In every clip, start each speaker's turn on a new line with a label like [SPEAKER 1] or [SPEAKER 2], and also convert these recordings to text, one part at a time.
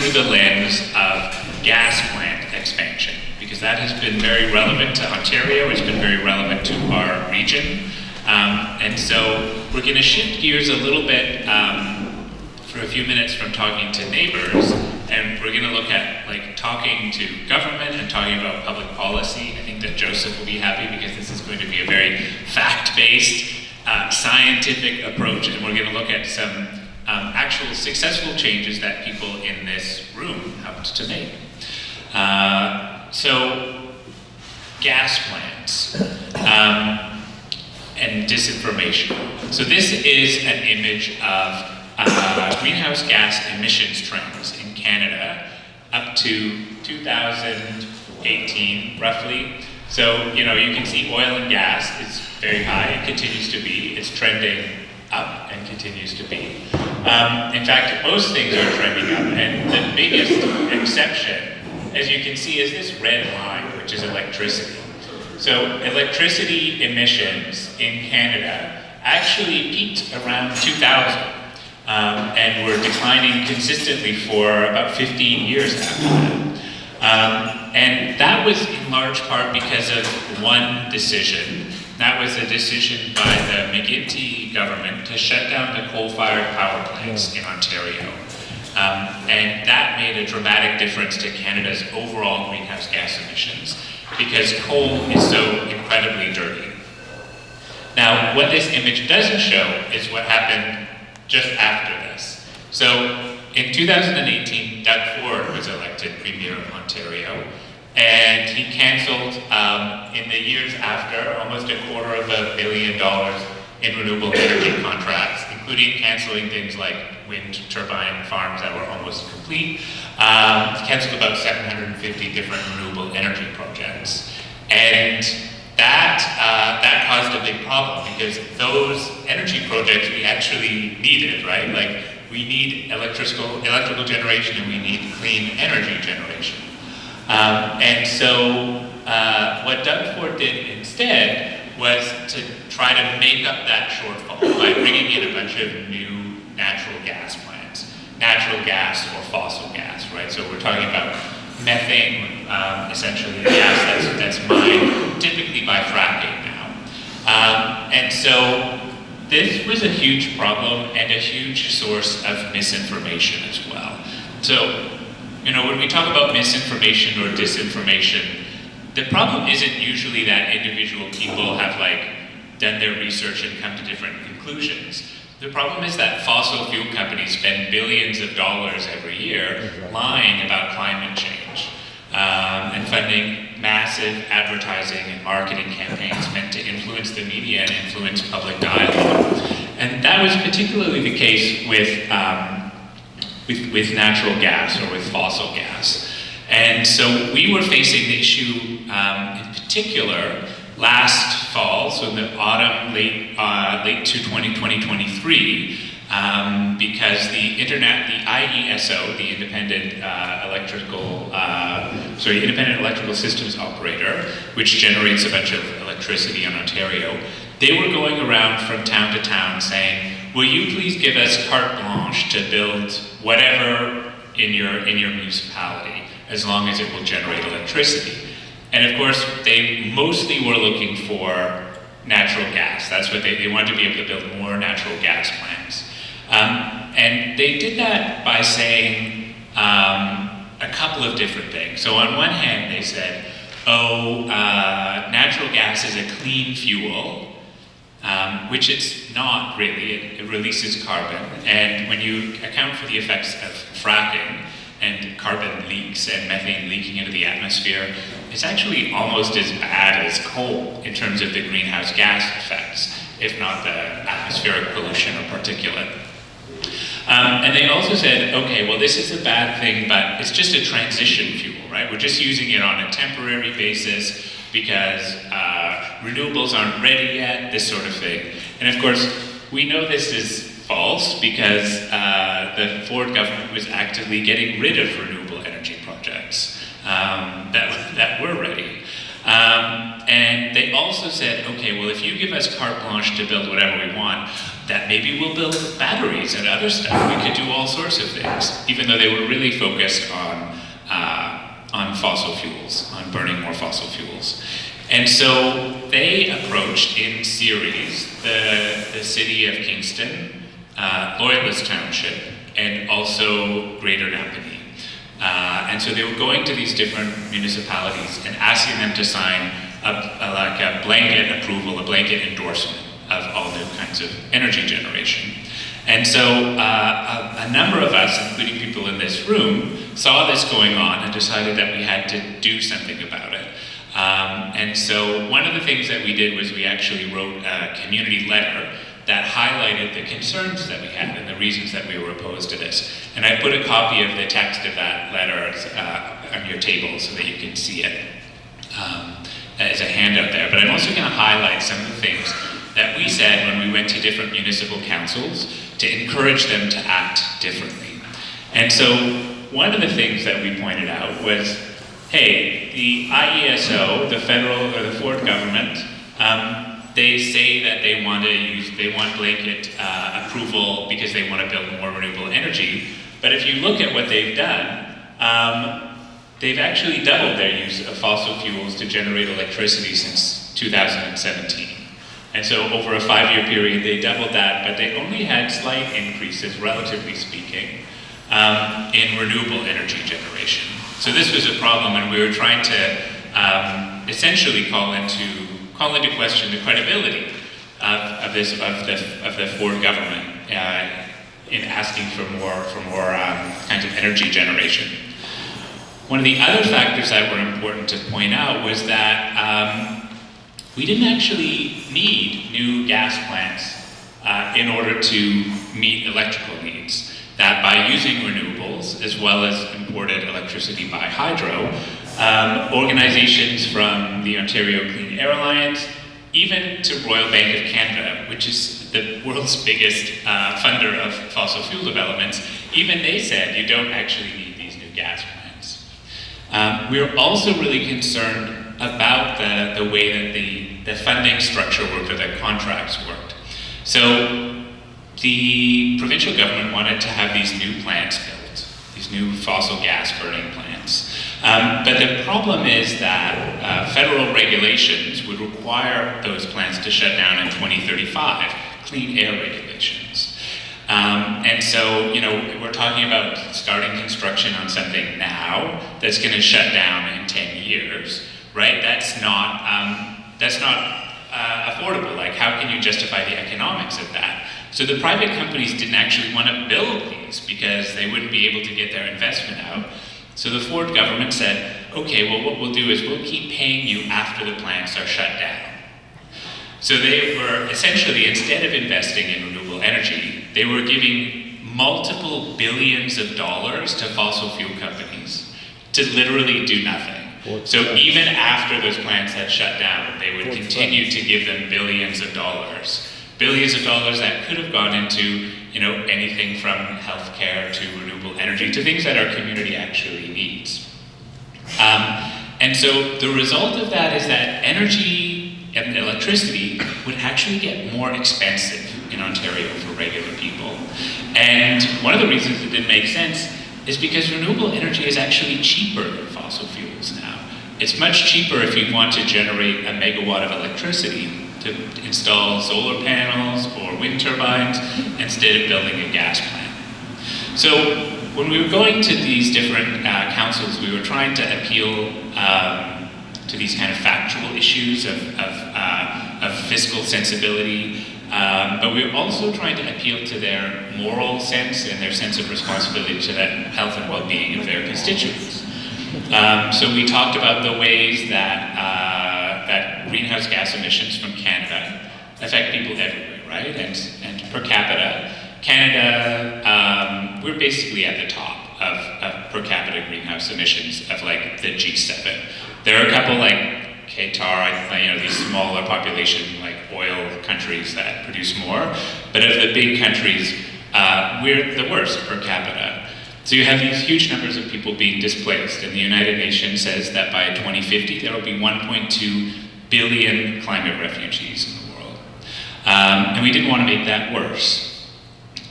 [SPEAKER 1] through the lens of gas plant expansion, because that has been very relevant to Ontario, it's been very relevant to our region. And so we're going to shift gears a little bit for a few minutes from talking to neighbors, and we're going to look at talking to government and talking about public policy. I think that Joseph will be happy because this is going to be a very fact-based, scientific approach, and we're going to look at some actual successful changes that people in this room helped to make. So, gas plants and disinformation. So this is an image of greenhouse gas emissions trends in Canada up to 2018, roughly. So, you can see oil and gas is very high, it continues to be, it's trending up and continues to be. In fact, most things are trending up, and the biggest exception, as you can see, is this red line, which is electricity. So electricity emissions in Canada actually peaked around 2000, and were declining consistently for about 15 years after that. And that was in large part because of one decision. That was a decision by the McGuinty government to shut down the coal-fired power plants in Ontario. And that made a dramatic difference to Canada's overall greenhouse gas emissions, because coal is so incredibly dirty. Now, what this image doesn't show is what happened just after this. So, in 2018, Doug Ford was elected Premier of Ontario, and he canceled, in the years after, almost $250 million in renewable energy contracts, including canceling things like wind turbine farms that were almost complete. Canceled about 750 different renewable energy projects. And that caused a big problem, because those energy projects we actually needed, right? We need electrical generation, and we need clean energy generation. And so what Doug Ford did instead was to try to make up that shortfall by bringing in a bunch of new natural gas plants, natural gas or fossil gas, right? So we're talking about methane, essentially gas that's mined typically by fracking now. And so this was a huge problem and a huge source of misinformation as well. So, when we talk about misinformation or disinformation, the problem isn't usually that individual people have done their research and come to different conclusions. The problem is that fossil fuel companies spend billions of dollars every year lying about climate change and funding massive advertising and marketing campaigns meant to influence the media and influence public dialogue. And that was particularly the case with natural gas or with fossil gas. And so we were facing the issue in particular last fall, so in the autumn, late to 2023, because the IESO, the Independent Electrical Systems Operator, which generates a bunch of electricity in Ontario, they were going around from town to town saying, will you please give us carte blanche to build whatever in your municipality, as long as it will generate electricity. And of course, they mostly were looking for natural gas. That's what they wanted to be able to build more natural gas plants. And they did that by saying a couple of different things. So on one hand, they said, natural gas is a clean fuel, which it's not really. It releases carbon. And when you account for the effects of fracking and carbon leaks and methane leaking into the atmosphere, it's actually almost as bad as coal in terms of the greenhouse gas effects, if not the atmospheric pollution or particulate. And they also said, okay, well, this is a bad thing, but it's just a transition fuel, right? We're just using it on a temporary basis because renewables aren't ready yet, this sort of thing. And of course, we know this is false because the Ford government was actively getting rid of renewable energy projects that were ready. And they also said, okay, well, if you give us carte blanche to build whatever we want, that maybe we'll build batteries and other stuff. We could do all sorts of things, even though they were really focused on fossil fuels, on burning more fossil fuels. And so they approached in series the city of Kingston, Loyalist Township, and also Greater Napanee. And so they were going to these different municipalities and asking them to sign like a blanket approval, a blanket endorsement of all new kinds of energy generation. And so a number of us, including people in this room, saw this going on and decided that we had to do something about it. And so one of the things that we did was we actually wrote a community letter that highlighted the concerns that we had and the reasons that we were opposed to this. And I put a copy of the text of that letter on your table so that you can see it as a handout there. But I'm also going to highlight some of the things that we said when we went to different municipal councils to encourage them to act differently. And so one of the things that we pointed out was, hey, the IESO, the federal or the Ford government, they say that they want blanket approval because they want to build more renewable energy. But if you look at what they've done, they've actually doubled their use of fossil fuels to generate electricity since 2017. And so over a 5-year period, they doubled that, but they only had slight increases, relatively speaking, in renewable energy generation. So this was a problem, and we were trying to essentially call into question the credibility of the Ford government in asking for more kinds of energy generation. One of the other factors that were important to point out was that we didn't actually need new gas plants in order to meet electrical needs. That by using renewables, as well as imported electricity by hydro, organizations from the Ontario Clean Air Alliance, even to Royal Bank of Canada, which is the world's biggest funder of fossil fuel developments, even they said you don't actually need these new gas plants. We're also really concerned about the way that the funding structure worked, or the contracts worked. So the provincial government wanted to have these new plants built, these new fossil gas burning plants. But the problem is that federal regulations would require those plants to shut down in 2035, clean air regulations. And so, we're talking about starting construction on something now that's going to shut down in 10 years, right? That's not affordable. Like, how can you justify the economics of that? So the private companies didn't actually want to build these because they wouldn't be able to get their investment out. So the Ford government said, okay, well, what we'll do is we'll keep paying you after the plants are shut down. So they were essentially, instead of investing in renewable energy, they were giving multiple billions of dollars to fossil fuel companies to literally do nothing. So even after those plants had shut down, they would continue to give them billions of dollars that could have gone into, anything from healthcare to renewable energy to things that our community actually needs. And so the result of that is that energy and electricity would actually get more expensive in Ontario for regular people. And one of the reasons it didn't make sense is because renewable energy is actually cheaper than fossil fuels now. It's much cheaper if you want to generate a megawatt of electricity to install solar panels or wind turbines instead of building a gas plant. So when we were going to these different councils, we were trying to appeal to these kind of factual issues of fiscal sensibility, but we were also trying to appeal to their moral sense and their sense of responsibility to the health and well-being of their constituents. So we talked about the ways that greenhouse gas emissions from Canada affect people everywhere, right? And per capita, Canada, we're basically at the top of per capita greenhouse emissions of like the G7. There are a couple like Qatar, these smaller population like oil countries that produce more, but of the big countries, we're the worst per capita. So you have these huge numbers of people being displaced, and the United Nations says that by 2050 there will be 1.2 billion climate refugees in the world. And we didn't want to make that worse.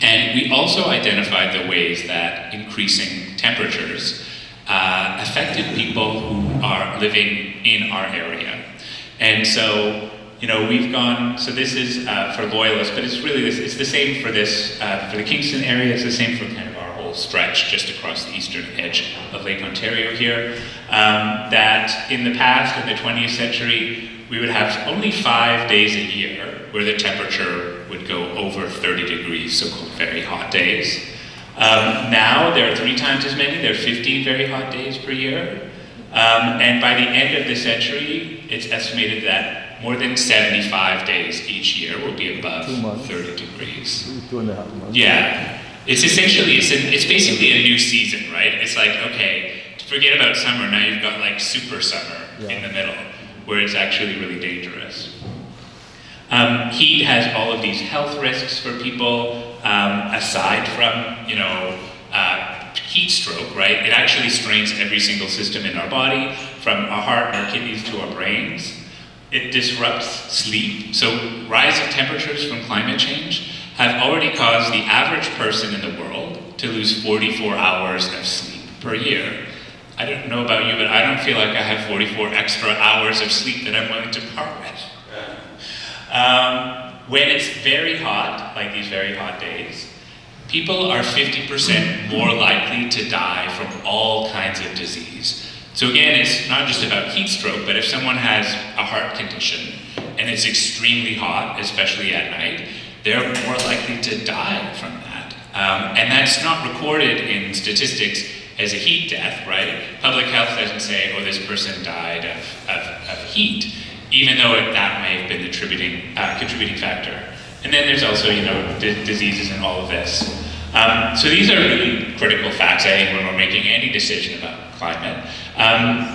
[SPEAKER 1] And we also identified the ways that increasing temperatures affected people who are living in our area. And so, we've gone, so this is for Loyalist, but it's really, it's the same for this, for the Kingston area, it's the same for kind of our whole stretch just across the eastern edge of Lake Ontario here, that in the past, in the 20th century, we would have only 5 days a year where the temperature would go over 30 degrees, so-called very hot days. Now there are 3 times as many, there are 15 very hot days per year. And by the end of the century, it's estimated that more than 75 days each year will be above 30 degrees.
[SPEAKER 2] 2.5 months.
[SPEAKER 1] Yeah. It's essentially, it's basically a new season, right? It's like, okay, forget about summer, now you've got like super summer in the middle, where it's actually really dangerous. Heat has all of these health risks for people, aside from, heat stroke, right? It actually strains every single system in our body, from our heart and our kidneys to our brains. It disrupts sleep. So rising temperatures from climate change have already caused the average person in the world to lose 44 hours of sleep per year. I don't know about you, but I don't feel like I have 44 extra hours of sleep that I'm willing to part with. When it's very hot, like these very hot days, people are 50% more likely to die from all kinds of disease. So again, it's not just about heat stroke, but if someone has a heart condition and it's extremely hot, especially at night, they're more likely to die from that. And that's not recorded in statistics as a heat death, right? Public health doesn't say, oh, this person died of heat, even though that may have been the contributing factor. And then there's also, diseases and all of this. So these are really critical facts, I think, when we're making any decision about climate.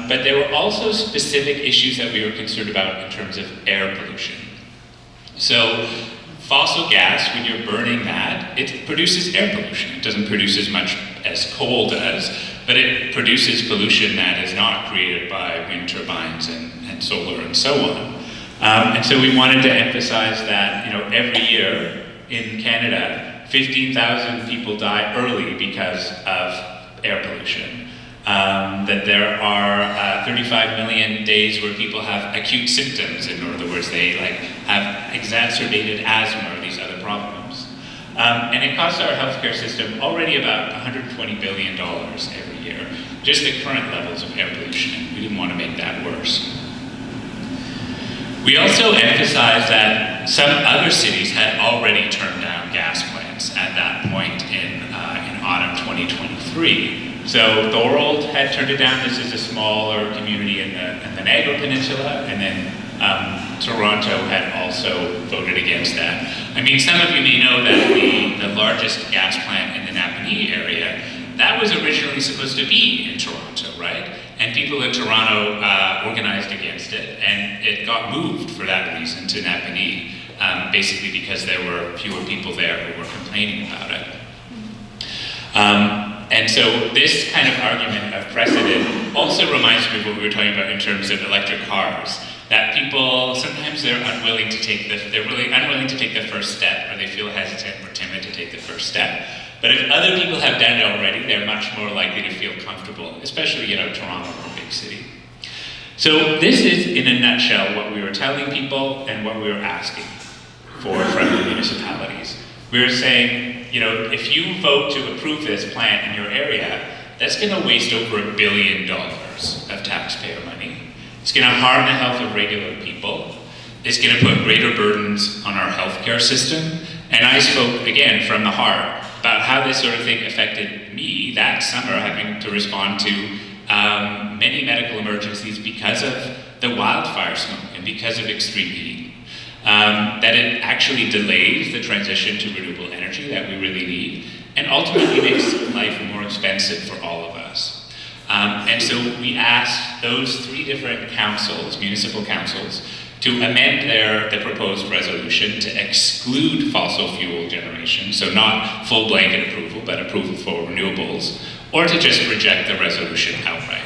[SPEAKER 1] But there were also specific issues that we were concerned about in terms of air pollution. So fossil gas, when you're burning that, it produces air pollution. It doesn't produce as much as coal does, but it produces pollution that is not created by wind turbines and solar and so on. And so we wanted to emphasize that, every year in Canada, 15,000 people die early because of air pollution. That there are 35 million days where people have acute symptoms. In other words, they have exacerbated asthma or these other problems. And it costs our healthcare system already about $120 billion every year, just the current levels of air pollution. We didn't want to make that worse. We also emphasized that some other cities had already turned down gas plants at that point in autumn 2023. So Thorold had turned it down. This is a smaller community in the Niagara Peninsula, and then Toronto had also voted against that. I mean, some of you may know that the largest gas plant in the Napanee area, that was originally supposed to be in Toronto, right? And people in Toronto organized against it, and it got moved for that reason to Napanee, basically because there were fewer people there who were complaining about it. And so this kind of argument of precedent also reminds me of what we were talking about in terms of electric cars. That people, sometimes they're unwilling to take the first step, or they feel hesitant or timid to take the first step. But if other people have done it already, they're much more likely to feel comfortable, especially, Toronto, a big city. So this is, in a nutshell, what we were telling people and what we were asking for from the municipalities. We were saying, if you vote to approve this plant in your area, that's going to waste over $1 billion of taxpayer money. It's going to harm the health of regular people. It's going to put greater burdens on our healthcare system. And I spoke, again, from the heart about how this sort of thing affected me that summer, having to respond to many medical emergencies because of the wildfire smoke and because of extreme heat. That it actually delays the transition to renewable energy that we really need, and ultimately makes life more expensive for all of us. And so we asked those 3 different councils, municipal councils, to amend the proposed resolution to exclude fossil fuel generation, so not full blanket approval, but approval for renewables, or to just reject the resolution outright.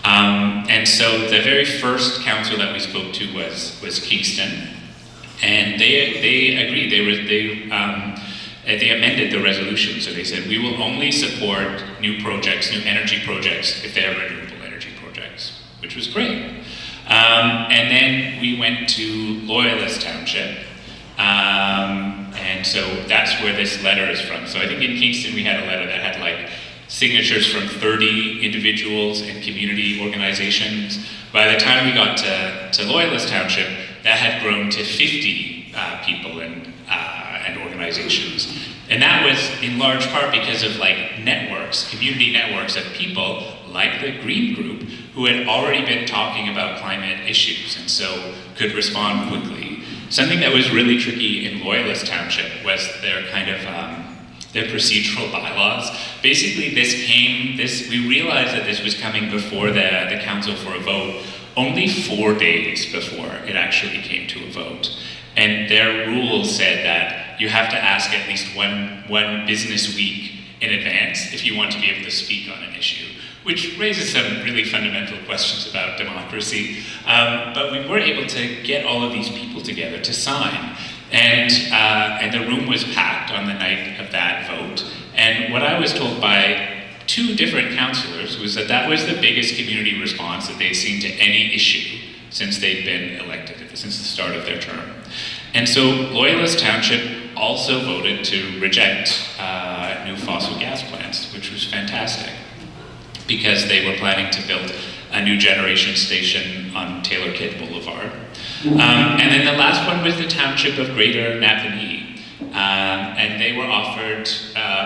[SPEAKER 1] And so the very first council that we spoke to was Kingston. And they agreed. They amended the resolution. So they said, we will only support new projects, new energy projects, if they are renewable energy projects, which was great. And then we went to Loyalist Township. And so that's where this letter is from. So I think in Kingston we had a letter that had like signatures from 30 individuals and community organizations. By the time we got to Loyalist Township, that had grown to 50 people and organizations. And that was in large part because of like networks, community networks of people like the Green Group who had already been talking about climate issues and so could respond quickly. Something that was really tricky in Loyalist Township was their kind of their procedural bylaws. Basically, we realized that this was coming before the council for a vote only 4 days before it actually came to a vote. And their rules said that you have to ask at least one business week in advance if you want to be able to speak on an issue, which raises some really fundamental questions about democracy. But we were able to get all of these people together to sign. And the room was packed on the night of that vote. And what I was told by 2 different councillors was that was the biggest community response that they'd seen to any issue since they'd been elected, since the start of their term. And so Loyalist Township also voted to reject new fossil gas plants, which was fantastic, because they were planning to build a new generation station on Taylor Kidd Boulevard. And then the last one was the township of Greater Napanee. And they were offered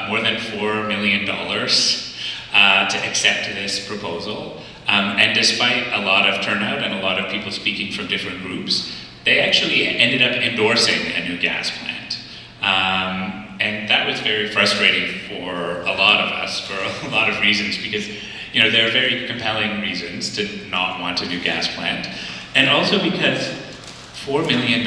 [SPEAKER 1] more than $4 million to accept this proposal. And despite a lot of turnout and a lot of people speaking from different groups, they actually ended up endorsing a new gas plant. And that was very frustrating for a lot of us for a lot of reasons, because there are very compelling reasons to not want a new gas plant. And also because $4 million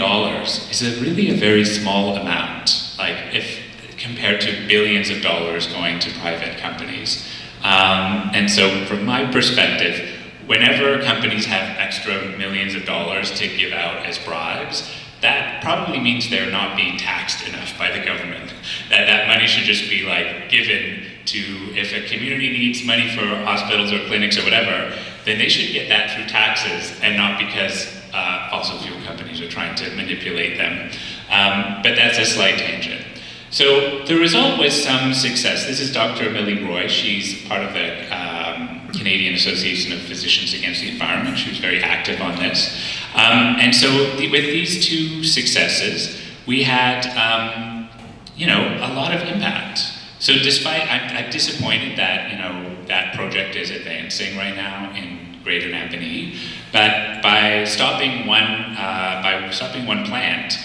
[SPEAKER 1] is really a very small amount, like if compared to billions of dollars going to private companies. And so from my perspective, whenever companies have extra millions of dollars to give out as bribes, that probably means they're not being taxed enough by the government. That money should just be like given to, if a community needs money for hospitals or clinics or whatever, then they should get that through taxes and not because fossil fuel companies are trying to manipulate them. But that's a slight tangent. So the result was some success. This is Dr. Millie Roy. She's part of the Canadian Association of Physicians Against the Environment. She was very active on this. And so with these 2 successes, we had a lot of impact. So despite, I'm disappointed that that project is advancing right now in Greater Napanee, but by stopping one plant,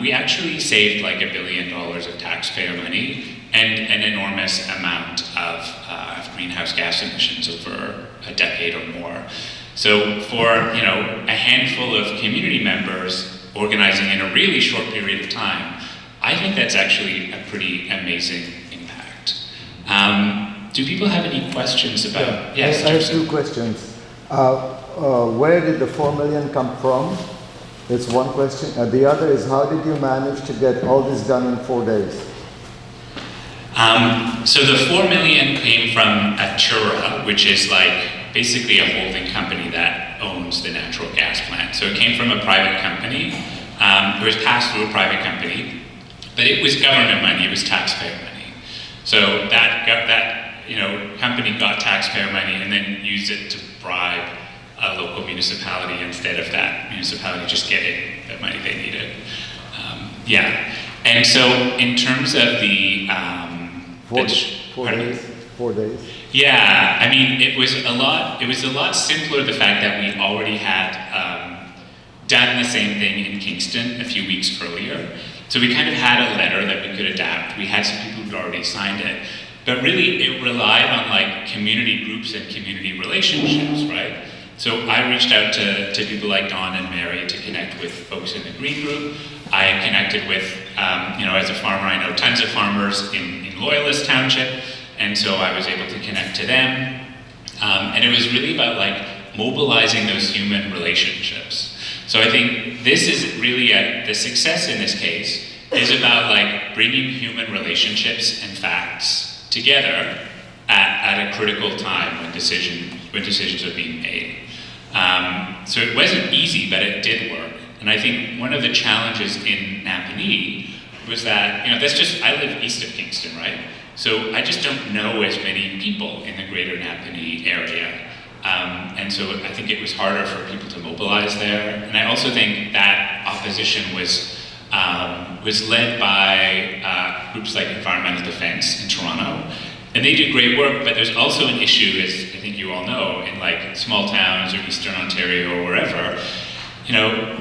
[SPEAKER 1] we actually saved like $1 billion of taxpayer money and an enormous amount of greenhouse gas emissions over a decade or more. So for a handful of community members organizing in a really short period of time, I think that's actually a pretty amazing impact. Do people have any questions about?
[SPEAKER 2] Yeah.
[SPEAKER 1] Yes,
[SPEAKER 2] I have 2 questions. Where did the $4 million come from? That's one question. The other is, how did you manage to get all this done in 4 days?
[SPEAKER 1] So the $4 million came from Atura, which is like basically a holding company that owns the natural gas plant. So it came from a private company. It was passed through a private company, but it was government money. It was taxpayer money. So that company got taxpayer money and then used it to bribe a local municipality instead of that municipality just getting the money they needed. And so in terms of the
[SPEAKER 2] 4 days. 4 days.
[SPEAKER 1] Yeah, I mean, it was a lot simpler, the fact that we already had done the same thing in Kingston a few weeks earlier. So we kind of had a letter that we could adapt. We had some people who'd already signed it. But really, it relied on like community groups and community relationships, right? So I reached out to people like Dawn and Mary to connect with folks in the Green Group. I connected with, as a farmer, I know tons of farmers in Loyalist Township, and so I was able to connect to them. And it was really about like mobilizing those human relationships. So I think this is really the success in this case is about like bringing human relationships and facts together at a critical time when decisions are being made. So it wasn't easy, but it did work. And I think one of the challenges in Napanee was that, I live east of Kingston, right? So I just don't know as many people in the greater Napanee area. And so I think it was harder for people to mobilize there. And I also think that opposition was led by groups like Environmental Defense in Toronto. And they did great work, but there's also an issue, as I think you all know, in like small towns or Eastern Ontario or wherever,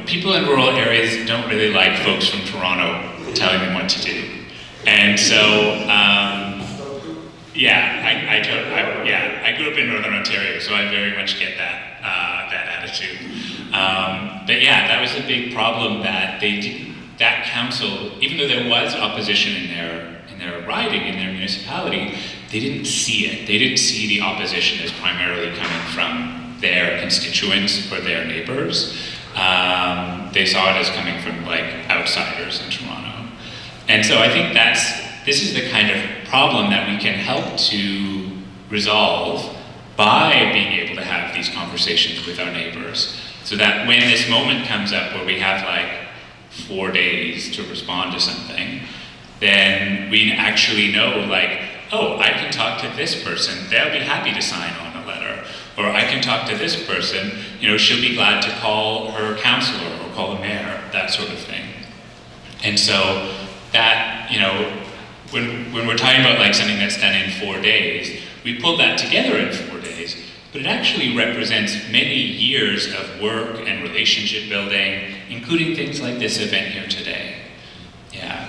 [SPEAKER 1] people in rural areas don't really like folks from Toronto telling them what to do. And so, I grew up in Northern Ontario, so I very much get that attitude. But yeah, that was a big problem that that council, even though there was opposition in their riding, in their municipality, they didn't see it. They didn't see the opposition as primarily coming from their constituents or their neighbors. They saw it as coming from like outsiders in Toronto. And so I think this is the kind of problem that we can help to resolve by being able to have these conversations with our neighbors. So that when this moment comes up where we have like 4 days to respond to something, then we actually know like, oh, I can talk to this person, they'll be happy to sign on a letter. Or I can talk to this person, she'll be glad to call her counselor or call the mayor, that sort of thing. And so that, when we're talking about like something that's done in 4 days, we pulled that together in 4 days, but it actually represents many years of work and relationship building, including things like this event here today. Yeah.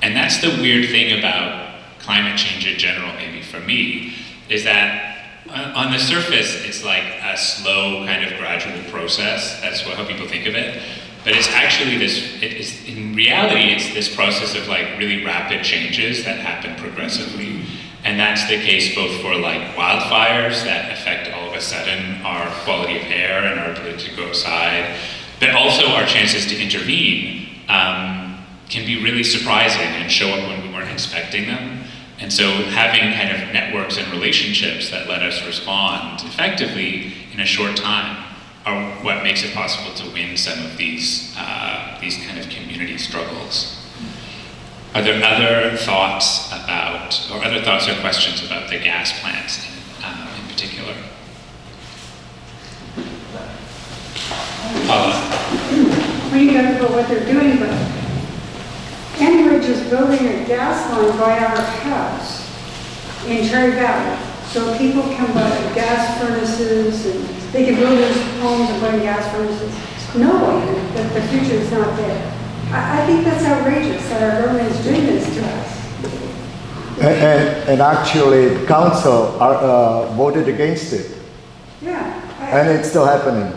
[SPEAKER 1] And that's the weird thing about climate change in general, maybe for me, is that on the surface, it's like a slow kind of gradual process. That's how people think of it. But it's actually in reality, it's this process of like really rapid changes that happen progressively. And that's the case both for like wildfires that affect all of a sudden our quality of air and our ability to go outside, but also our chances to intervene can be really surprising and show up when we weren't expecting them. And so having kind of networks and relationships that let us respond effectively in a short time are what makes it possible to win some of these kind of community struggles. Are there other thoughts or questions about the gas plants in particular?
[SPEAKER 3] We don't know what they're doing, but Enbridge is building a gas line by our house in Cherry Valley, so people can buy gas furnaces and they can build their homes and put in gas furnaces, knowing that the future is not there. I think that's outrageous that our government is doing this to us.
[SPEAKER 2] And actually, council voted against it.
[SPEAKER 3] Yeah.
[SPEAKER 2] And it's still happening.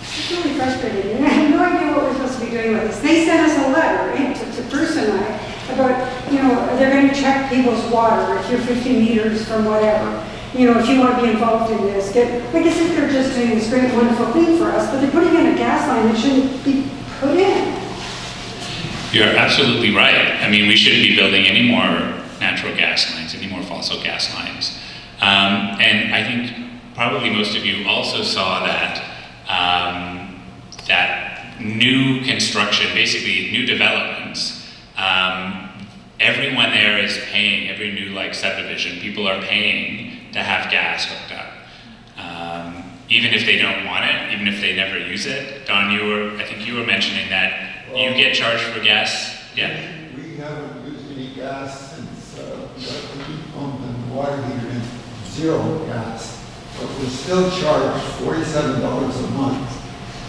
[SPEAKER 3] It's really frustrating. And I have no idea what we're supposed to be doing with this. They sent us a letter to Bruce and I about, they're going to check people's water if you're 50 meters from whatever. If you want to be involved in this. I guess if they're just doing this great, wonderful thing for us, but they're putting in a gas line that shouldn't be put in.
[SPEAKER 1] You're absolutely right. I mean, we shouldn't be building any more natural gas lines, any more fossil gas lines. And I think probably most of you also saw that that new construction, basically new developments, everyone there is paying, every new subdivision, people are paying to have gas hooked up. Even if they don't want it, even if they never use it. Don, I think you were mentioning that you get charged for gas. Yeah.
[SPEAKER 4] We haven't used any gas since we got the heat pump and water heater in, zero gas. But we're still charged $47 a month.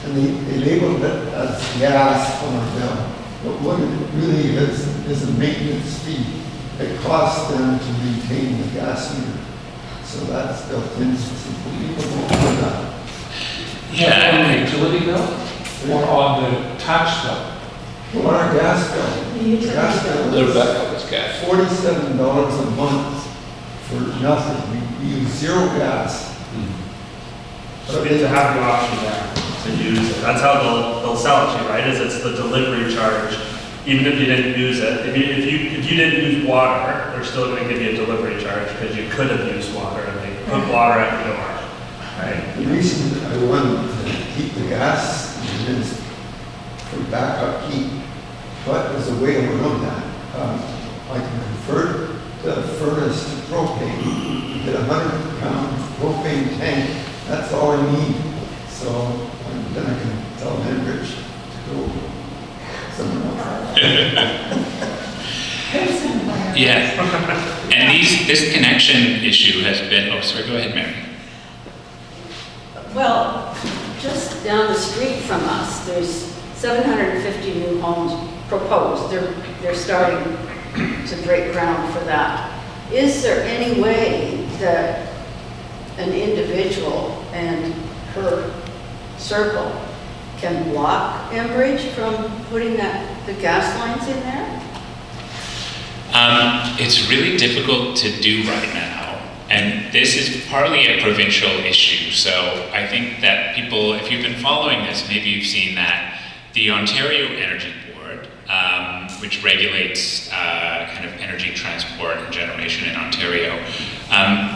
[SPEAKER 4] And they labeled it as gas on our bill. But what it really is a maintenance fee. It costs them to maintain the gas meter. So that's built in, so people don't know that.
[SPEAKER 1] Yeah.
[SPEAKER 5] On the utility bill or on the tax bill?
[SPEAKER 4] Well, our gas bill,
[SPEAKER 5] Rebecca was gas.
[SPEAKER 4] $47 a month for nothing. We use zero gas.
[SPEAKER 6] So we need to have the option there. to use it. That's how they'll sell it to you, right? Is it's the delivery charge, even if you didn't use it. If you didn't use water, they're still going to give you a delivery charge because you could have used water and they put water at the door, right?
[SPEAKER 4] The reason I wanted to keep the gas is for backup heat, but there's a way around that. I can convert the furnace to propane, get a 100-pound propane tank, that's all I need. So then I can tell Enbridge to go somewhere else.
[SPEAKER 1] Yeah. And this connection issue has been, oh, sorry, go ahead, Mary.
[SPEAKER 7] Well, just down the street from us, there's 750 new homes proposed. They're starting to break ground for that. Is there any way that an individual and her circle can block Enbridge from putting the gas lines in there?
[SPEAKER 1] It's really difficult to do right now, and this is partly a provincial issue. So I think that people, if you've been following this, maybe you've seen that the Ontario Energy Board, which regulates kind of energy transport and generation in Ontario,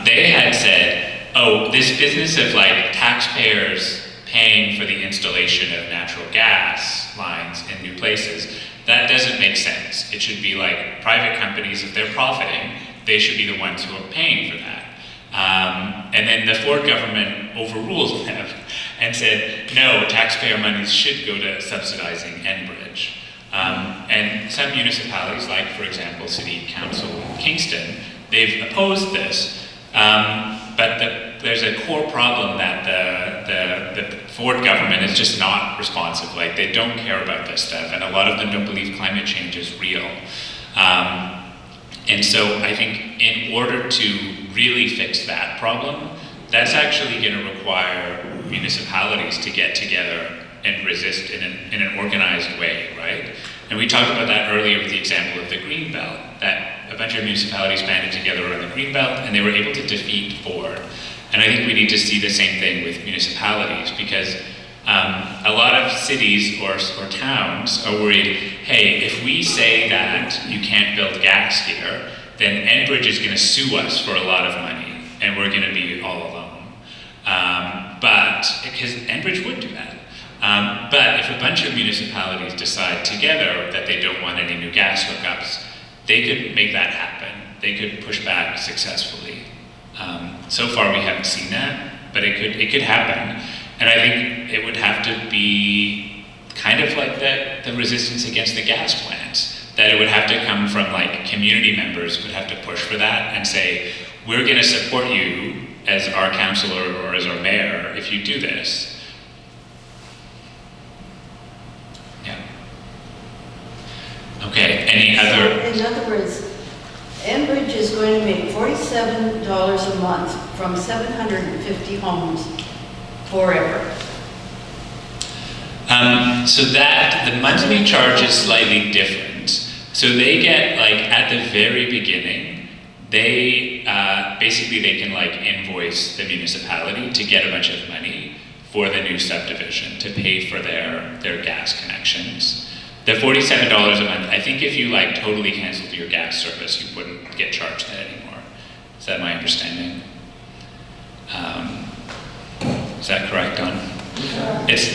[SPEAKER 1] they had said, oh, this business of like taxpayers paying for the installation of natural gas lines in new places, that doesn't make sense. It should be like private companies, if they're profiting, they should be the ones who are paying for that. And then the Ford government overruled them and said, no, taxpayer monies should go to subsidizing Enbridge. And some municipalities, like for example, City Council in Kingston, they've opposed this, but there's a core problem that the Ford government is just not responsive. Like, they don't care about this stuff, and a lot of them don't believe climate change is real. And so I think in order to really fix that problem, that's actually going to require municipalities to get together and resist in an organized way, right? And we talked about that earlier with the example of the Greenbelt, that a bunch of municipalities banded together around the Greenbelt and they were able to defeat Ford. And I think we need to see the same thing with municipalities, because a lot of cities or towns are worried, hey, if we say that you can't build gas here, then Enbridge is going to sue us for a lot of money and we're going to be all alone. But, because Enbridge would do that. But if a bunch of municipalities decide together that they don't want any new gas hookups, they could make that happen. They could push back successfully. So far we haven't seen that, but it could happen. And I think it would have to be kind of like the resistance against the gas plants, that it would have to come from like community members would have to push for that and say, we're going to support you as our councillor or as our mayor if you do this. Yeah. Okay, any other?
[SPEAKER 7] In other words, Enbridge is going to make $47 a month from 750 homes forever.
[SPEAKER 1] So that, the monthly charge is slightly different. So they get, like, at the very beginning, they, basically they can, like, invoice the municipality to get a bunch of money for the new subdivision to pay for their gas connections. The $47 a month, I think if you, like, totally canceled your gas service, you wouldn't get charged that anymore. Is that my understanding? Is that correct, Don? It's,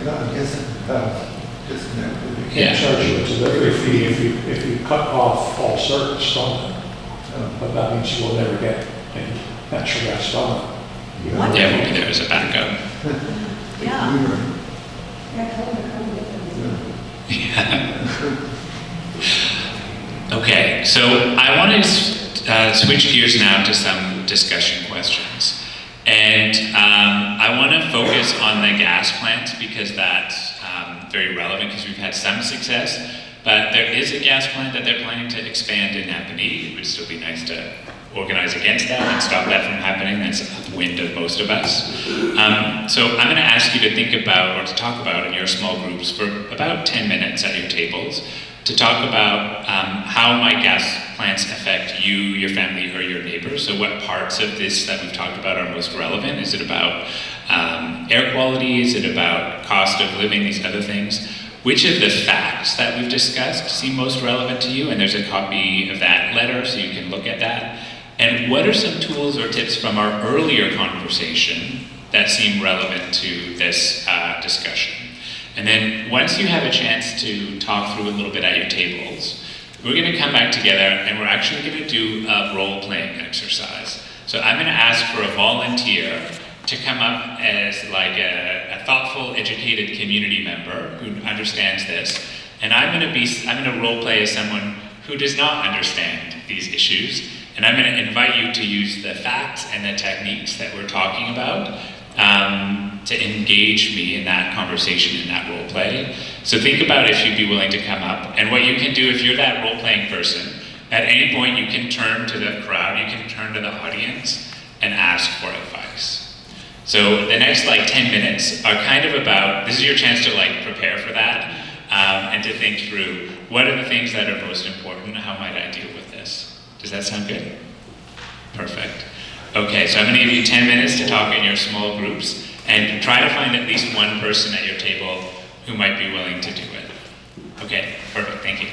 [SPEAKER 4] I guess disconnected.
[SPEAKER 5] You can't charge you a delivery fee if you cut off all service from it. But that means you will never get any natural gas from it.
[SPEAKER 1] yeah, maybe there is a backup.
[SPEAKER 7] Yeah.
[SPEAKER 1] Yeah. Okay, so I want to switch gears now to some discussion questions. And I want to focus on the gas plants because that's very relevant, because we've had some success, but there is a gas plant that they're planning to expand in Napanee. It would still be nice to organize against that and stop that from happening. That's a wind of most of us. So I'm going to ask you to think about, or to talk about in your small groups for about 10 minutes at your tables, to talk about how might gas plants affect you, your family, or your neighbors. So what parts of this that we've talked about are most relevant? Is it about air quality? Is it about cost of living, these other things? Which of the facts that we've discussed seem most relevant to you? And there's a copy of that letter, so you can look at that. And what are some tools or tips from our earlier conversation that seem relevant to this discussion? And then once you have a chance to talk through a little bit at your tables, we're going to come back together and we're actually going to do a role-playing exercise. So I'm going to ask for a volunteer to come up as like a thoughtful, educated community member who understands this. And I'm going to role play as someone who does not understand these issues. And I'm going to invite you to use the facts and the techniques that we're talking about to engage me in that conversation, in that role play. So think about if you'd be willing to come up. And what you can do if you're that role playing person, at any point you can turn to the crowd, you can turn to the audience and ask for advice. So the next 10 minutes are kind of about, this is your chance to prepare for that and to think through what are the things that are most important, how might I deal with this? Does that sound good? Perfect. Okay, so I'm going to give you 10 minutes to talk in your small groups and try to find at least one person at your table who might be willing to do it. Okay, perfect, thank you.